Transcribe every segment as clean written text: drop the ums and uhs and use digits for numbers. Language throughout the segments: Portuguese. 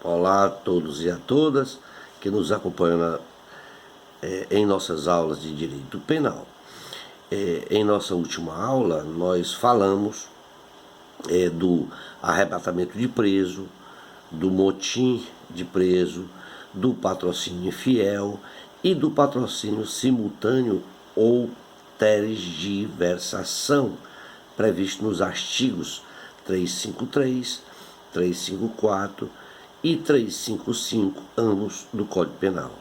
Olá a todos e a todas que nos acompanham em nossas aulas de Direito Penal. Em nossa última aula, nós falamos do arrebatamento de preso, do motim de preso, do patrocínio infiel e do patrocínio simultâneo ou tergiversação, previsto nos artigos 353, 354 e 355, ambos do Código Penal.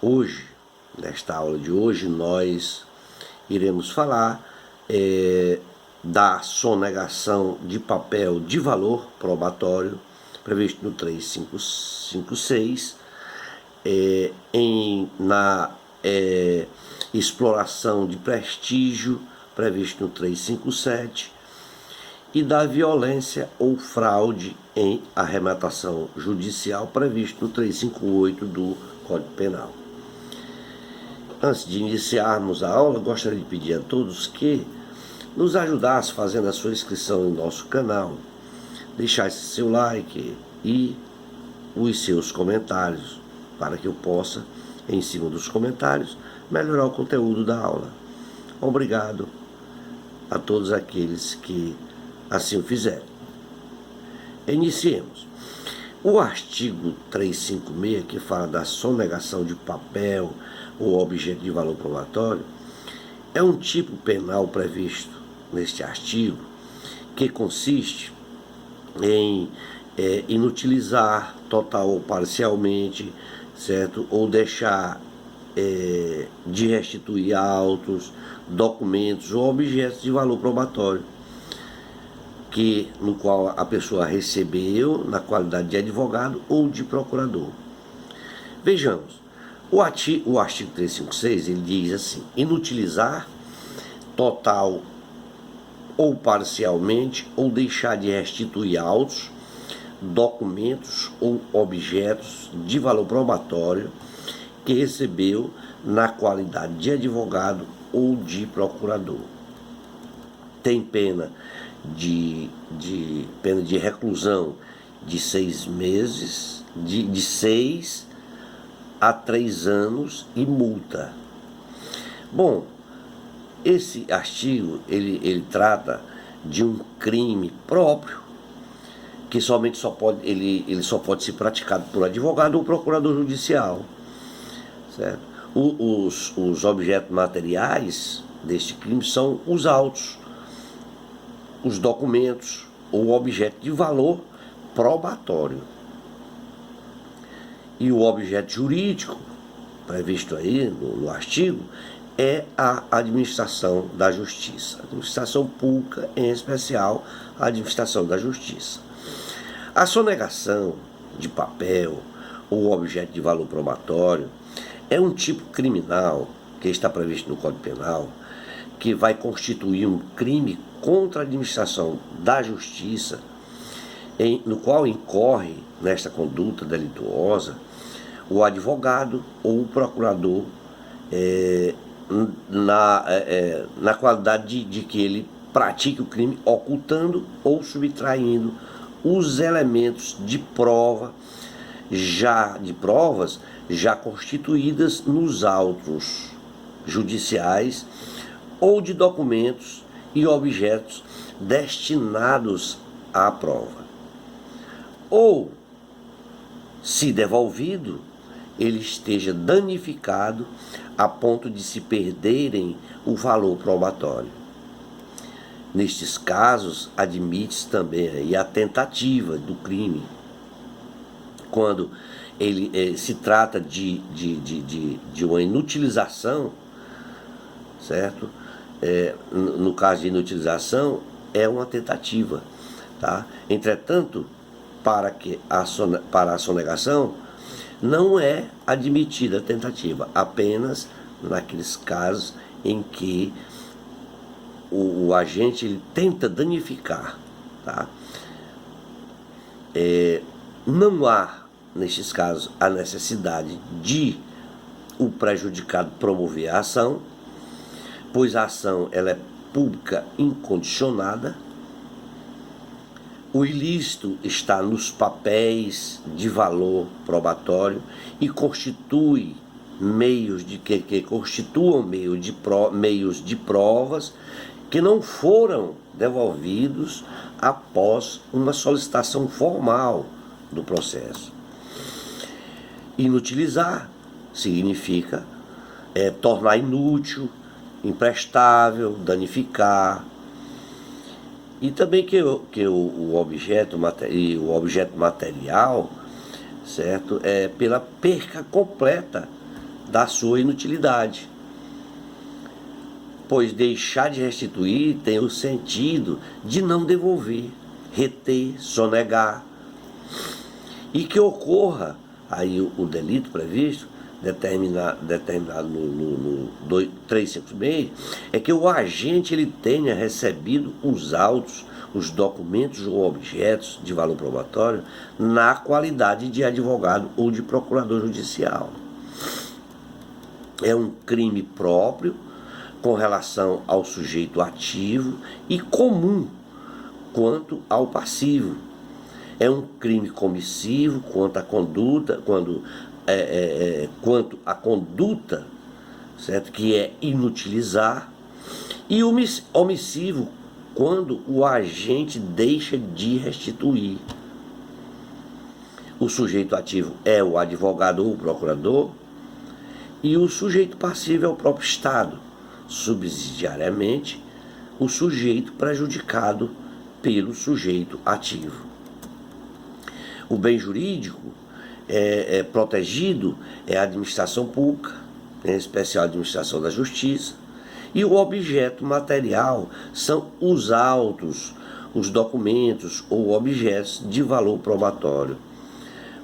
Hoje, nesta aula de hoje, nós iremos falar da sonegação de papel de valor probatório, previsto no 356, na exploração de prestígio, previsto no 357, e da violência ou fraude em arrematação judicial, previsto no 358 do Código Penal. Antes de iniciarmos a aula, gostaria de pedir a todos que nos ajudassem fazendo a sua inscrição em nosso canal, deixar esse seu like e os seus comentários, para que eu possa, em cima dos comentários, melhorar o conteúdo da aula. Obrigado a todos aqueles que assim o fizerem. Iniciemos. O artigo 356, que fala da sonegação de papel ou objeto de valor probatório, é um tipo penal previsto neste artigo que consiste em inutilizar total ou parcialmente, certo? Ou deixar de restituir autos, documentos ou objetos de valor probatório no qual a pessoa recebeu na qualidade de advogado ou de procurador. Vejamos, o artigo 356 ele diz assim: inutilizar total ou parcialmente ou deixar de restituir autos, documentos ou objetos de valor probatório que recebeu na qualidade de advogado ou de procurador. Tem pena de reclusão de 6 meses, de 6 a 3 anos e multa. Bom, esse artigo ele trata de um crime próprio que somente ele só pode ser praticado por advogado ou procurador judicial, certo? Os objetos materiais deste crime são os autos, os documentos ou objeto de valor probatório. E o objeto jurídico, previsto aí no artigo, é a administração da justiça, a administração pública, em especial a administração da justiça. A sonegação de papel ou objeto de valor probatório é um tipo criminal que está previsto no Código Penal, que vai constituir um crime contra a administração da justiça, no qual incorre nesta conduta delituosa o advogado ou o procurador na qualidade de que ele pratique o crime ocultando ou subtraindo os elementos de provas já constituídas nos autos judiciais ou de documentos e objetos destinados à prova. Ou, se devolvido, ele esteja danificado a ponto de se perderem o valor probatório. Nestes casos, admite-se também aí a tentativa do crime, quando ele se trata de uma inutilização, certo? No caso de inutilização, é uma tentativa, tá? Entretanto, para a sonegação, não é admitida a tentativa, apenas naqueles casos em que o agente ele tenta danificar, tá? Não há, nestes casos, a necessidade de o prejudicado promover a ação, pois a ação ela é pública incondicionada, O ilícito está nos papéis de valor probatório e constitui meios de que constituam meios de provas que não foram devolvidos após uma solicitação formal do processo. Inutilizar significa tornar inútil, imprestável, danificar. E também que o objeto material, certo, é pela perca completa da sua inutilidade. Pois deixar de restituir tem o sentido de não devolver, reter, sonegar. E que ocorra aí o delito previsto, determinado no 356, é que o agente ele tenha recebido os autos, os documentos ou objetos de valor probatório na qualidade de advogado ou de procurador judicial. É um crime próprio com relação ao sujeito ativo e comum quanto ao passivo. É um crime comissivo quanto à conduta, quanto à conduta, certo? Que é inutilizar, e omissivo quando o agente deixa de restituir. O sujeito ativo é o advogado ou o procurador, e o sujeito passivo é o próprio Estado, subsidiariamente o sujeito prejudicado pelo sujeito ativo. O bem jurídico protegido é a administração pública, em especial a administração da justiça, e o objeto material são os autos, os documentos ou objetos de valor probatório.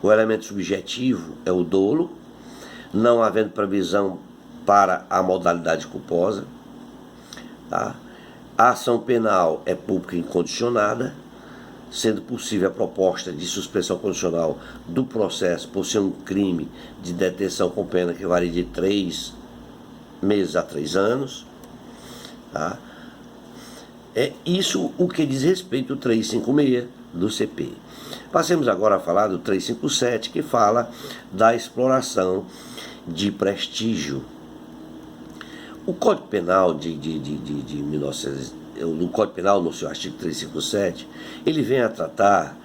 O elemento subjetivo é o dolo, não havendo previsão para a modalidade culposa. Tá? A ação penal é pública e incondicionada, sendo possível a proposta de suspensão condicional do processo por ser um crime de detenção com pena que varia de 3 meses a 3 anos. Tá? É isso o que diz respeito ao 356 do CP. Passemos agora a falar do 357, que fala da exploração de prestígio. O Código Penal de 1900, no Código Penal, no seu artigo 357, ele vem a tratar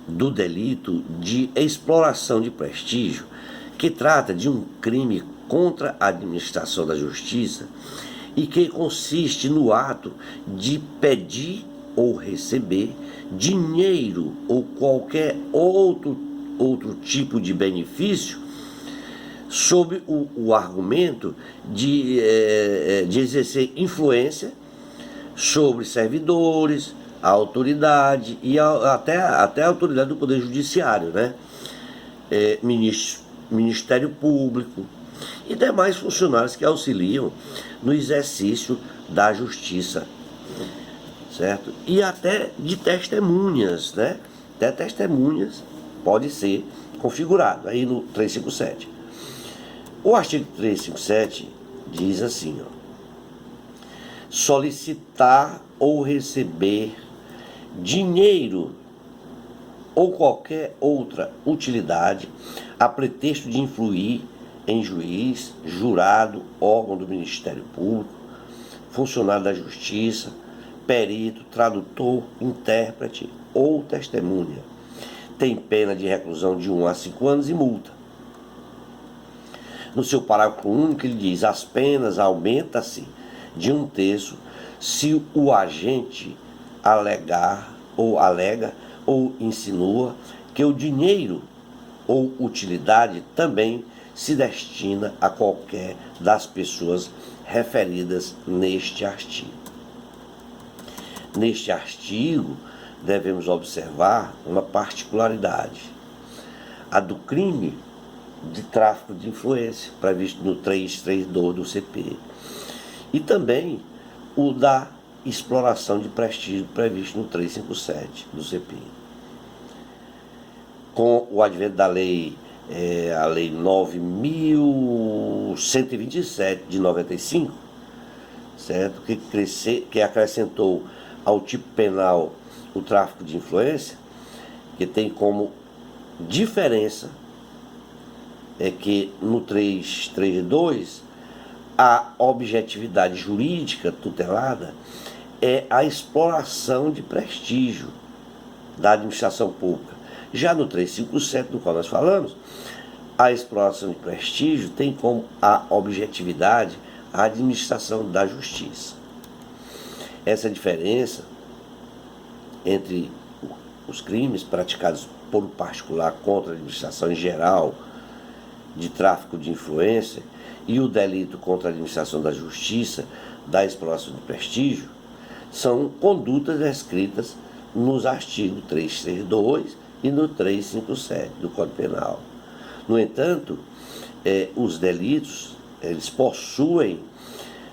do delito de exploração de prestígio, que trata de um crime contra a administração da justiça e que consiste no ato de pedir ou receber dinheiro ou qualquer outro tipo de benefício sob o argumento de exercer influência sobre servidores, a autoridade e até a autoridade do Poder Judiciário, né? Ministério Público e demais funcionários que auxiliam no exercício da justiça, certo? E até de testemunhas, né? Até testemunhas pode ser configurado aí no 357. O artigo 357 diz assim, solicitar ou receber dinheiro ou qualquer outra utilidade a pretexto de influir em juiz, jurado, órgão do Ministério Público, funcionário da Justiça, perito, tradutor, intérprete ou testemunha. Tem pena de reclusão de 1 a 5 anos e multa. No seu parágrafo único, ele diz: as penas aumentam-se de 1/3 se o agente alegar ou alega ou insinua que o dinheiro ou utilidade também se destina a qualquer das pessoas referidas neste artigo. Neste artigo, devemos observar uma particularidade: a do crime de tráfico de influência, previsto no 332 do CP, e também o da exploração de prestígio, previsto no 357 do CP. Com o advento da lei, a Lei 9.127 de 95, certo? Que acrescentou ao tipo penal o tráfico de influência, que tem como diferença que no 332 a objetividade jurídica tutelada é a exploração de prestígio da administração pública. Já no 357, do qual nós falamos, a exploração de prestígio tem como a objetividade a administração da justiça. Essa diferença entre os crimes praticados por um particular contra a administração em geral de tráfico de influência e o delito contra a administração da justiça da exploração de prestígio são condutas descritas nos artigos 332 e no 357 do Código Penal. No entanto, os delitos eles possuem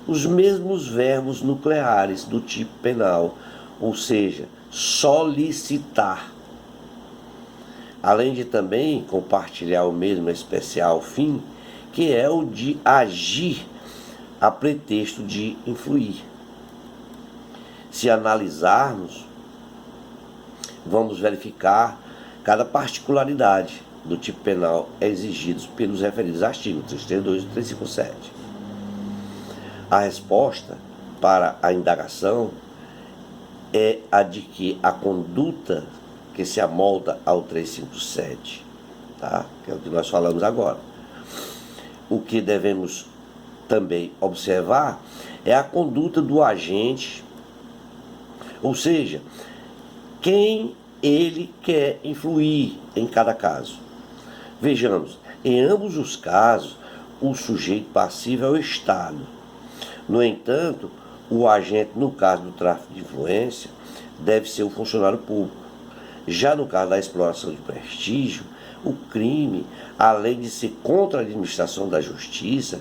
os mesmos verbos nucleares do tipo penal, ou seja, solicitar, além de também compartilhar o mesmo especial fim, que é o de agir a pretexto de influir. Se analisarmos, vamos verificar cada particularidade do tipo penal exigidos pelos referidos artigos 332 e 357. A resposta para a indagação é a de que a conduta que se amolda ao 357, tá? Que é o que nós falamos agora. O que devemos também observar é a conduta do agente, ou seja, quem ele quer influir em cada caso. Vejamos, em ambos os casos, o sujeito passivo é o Estado. No entanto, o agente, no caso do tráfico de influência, deve ser o funcionário público. Já no caso da exploração de prestígio, o crime, além de ser contra a administração da justiça,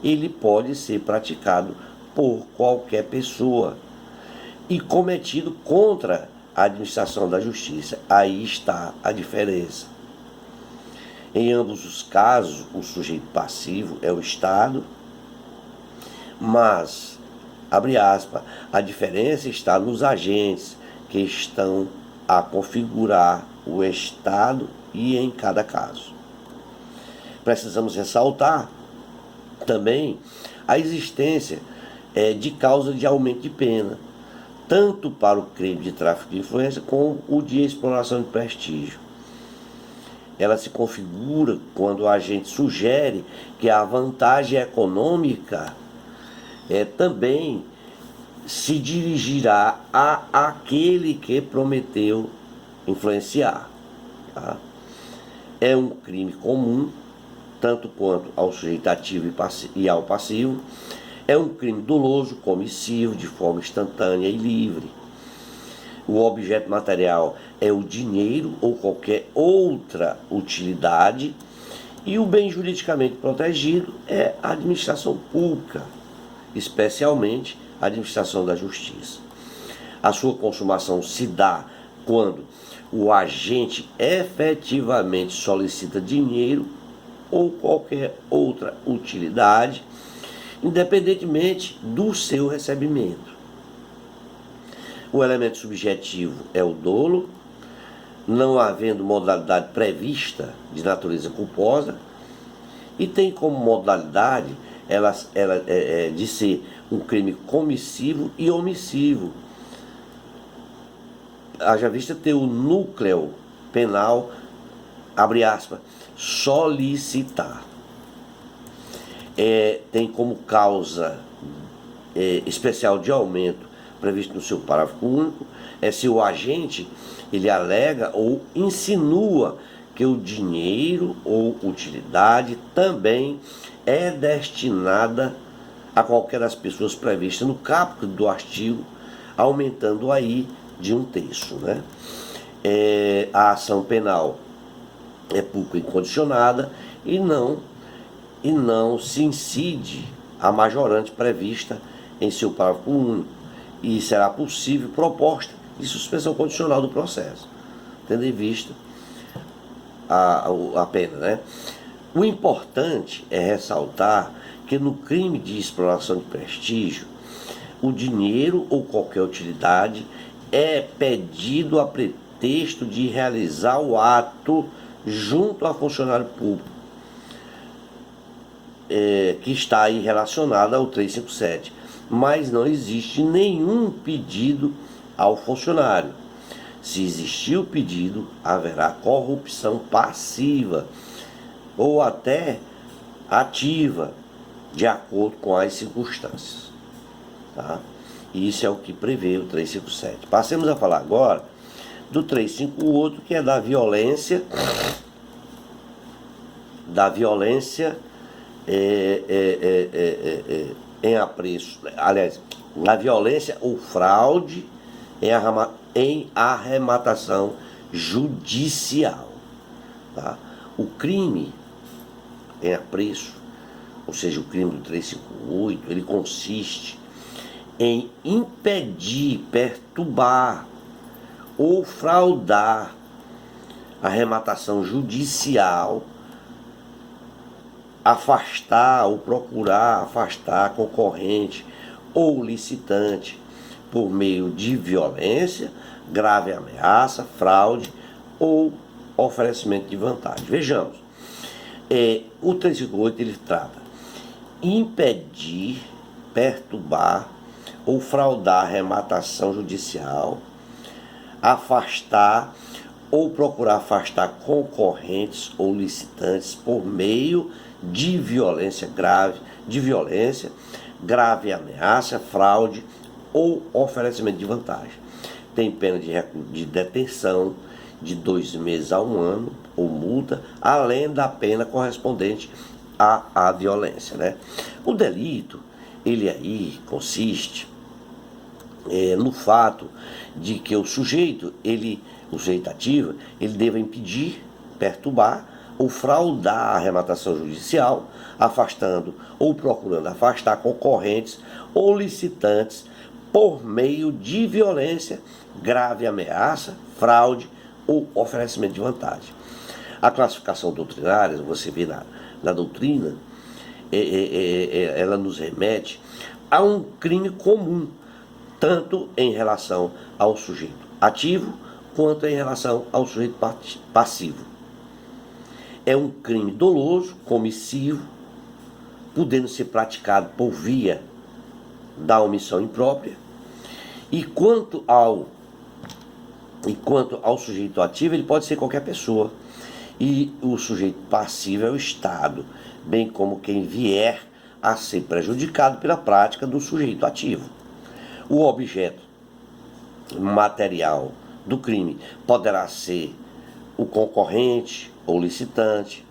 ele pode ser praticado por qualquer pessoa e cometido contra a administração da justiça. Aí está a diferença. Em ambos os casos, o sujeito passivo é o Estado, mas, abre aspas, a diferença está nos agentes que estão a configurar o Estado e em cada caso. Precisamos ressaltar também a existência de causa de aumento de pena, tanto para o crime de tráfico de influência como o de exploração de prestígio. Ela se configura quando o agente sugere que a vantagem econômica também se dirigirá a aquele que prometeu influenciar. Tá? É um crime comum, tanto quanto ao sujeito ativo e ao passivo. É um crime doloso, comissivo, de forma instantânea e livre. O objeto material é o dinheiro ou qualquer outra utilidade, e o bem juridicamente protegido é a administração pública, especialmente a administração da justiça. A sua consumação se dá quando o agente efetivamente solicita dinheiro ou qualquer outra utilidade, independentemente do seu recebimento. O elemento subjetivo é o dolo, não havendo modalidade prevista de natureza culposa, e tem como modalidade ela de ser um crime comissivo e omissivo. Haja vista ter o núcleo penal, abre aspas, solicitar. Tem como causa especial de aumento previsto no seu parágrafo único, se o agente ele alega ou insinua que o dinheiro ou utilidade também é destinada a qualquer das pessoas previstas no caput do artigo, aumentando aí de 1/3, né? A ação penal é pública incondicionada e não se incide a majorante prevista em seu parágrafo único, e será possível proposta de suspensão condicional do processo, tendo em vista a pena, né? O importante é ressaltar que no crime de exploração de prestígio, o dinheiro ou qualquer utilidade é pedido a pretexto de realizar o ato junto a funcionário público, que está aí relacionado ao 357, mas não existe nenhum pedido ao funcionário. Se existir o pedido, haverá corrupção passiva ou até ativa, de acordo com as circunstâncias. Tá? Isso é o que prevê o 357. Passemos a falar agora do 358, que é da violência em apreço, aliás, na violência ou fraude em arrematação judicial. Tá? O crime em apreço, ou seja, o crime do 358, ele consiste em impedir, perturbar ou fraudar a arrematação judicial, afastar ou procurar afastar concorrente ou licitante por meio de violência, grave ameaça, fraude ou oferecimento de vantagem. Vejamos, o 358 ele trata impedir, perturbar ou fraudar a arrematação judicial, afastar ou procurar afastar concorrentes ou licitantes por meio de violência grave ameaça, fraude ou oferecimento de vantagem. Tem pena de detenção de 2 meses a 1 ano ou multa, além da pena correspondente à violência, né? O delito, ele aí consiste no fato de que o sujeito ativo, ele deva impedir, perturbar ou fraudar a arrematação judicial, afastando ou procurando afastar concorrentes ou licitantes por meio de violência, grave ameaça, fraude ou oferecimento de vantagem. A classificação doutrinária, você vê na doutrina, ela nos remete a um crime comum, tanto em relação ao sujeito ativo, quanto em relação ao sujeito passivo. É um crime doloso, comissivo, podendo ser praticado por via da omissão imprópria, e quanto ao sujeito ativo, ele pode ser qualquer pessoa, e o sujeito passivo é o Estado, bem como quem vier a ser prejudicado pela prática do sujeito ativo. O objeto material do crime poderá ser o concorrente ou licitante,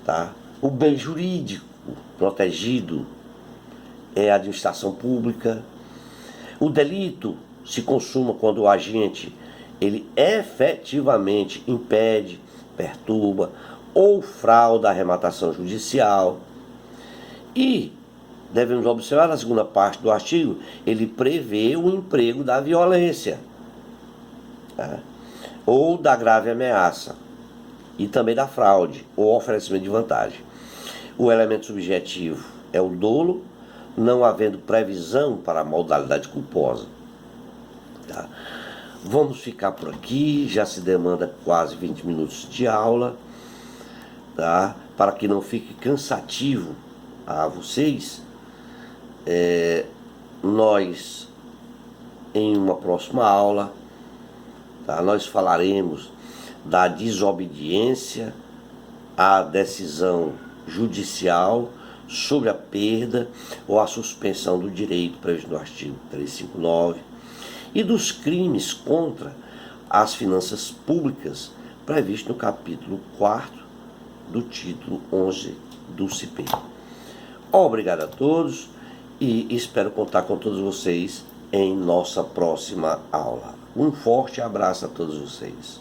tá? O bem jurídico protegido é a administração pública. O delito se consuma quando o agente ele efetivamente impede, perturba ou frauda a arrematação judicial. E devemos observar na segunda parte do artigo, ele prevê o emprego da violência, tá? Ou da grave ameaça, e também da fraude ou oferecimento de vantagem. O elemento subjetivo é o dolo, não havendo previsão para a modalidade culposa. Tá? Vamos ficar por aqui, já se demanda quase 20 minutos de aula, tá? Para que não fique cansativo a vocês, nós, em uma próxima aula, tá? Nós falaremos da desobediência à decisão judicial sobre a perda ou a suspensão do direito previsto no artigo 359 e dos crimes contra as finanças públicas previsto no capítulo 4 do título 11 do CIP. Obrigado a todos e espero contar com todos vocês em nossa próxima aula. Um forte abraço a todos vocês.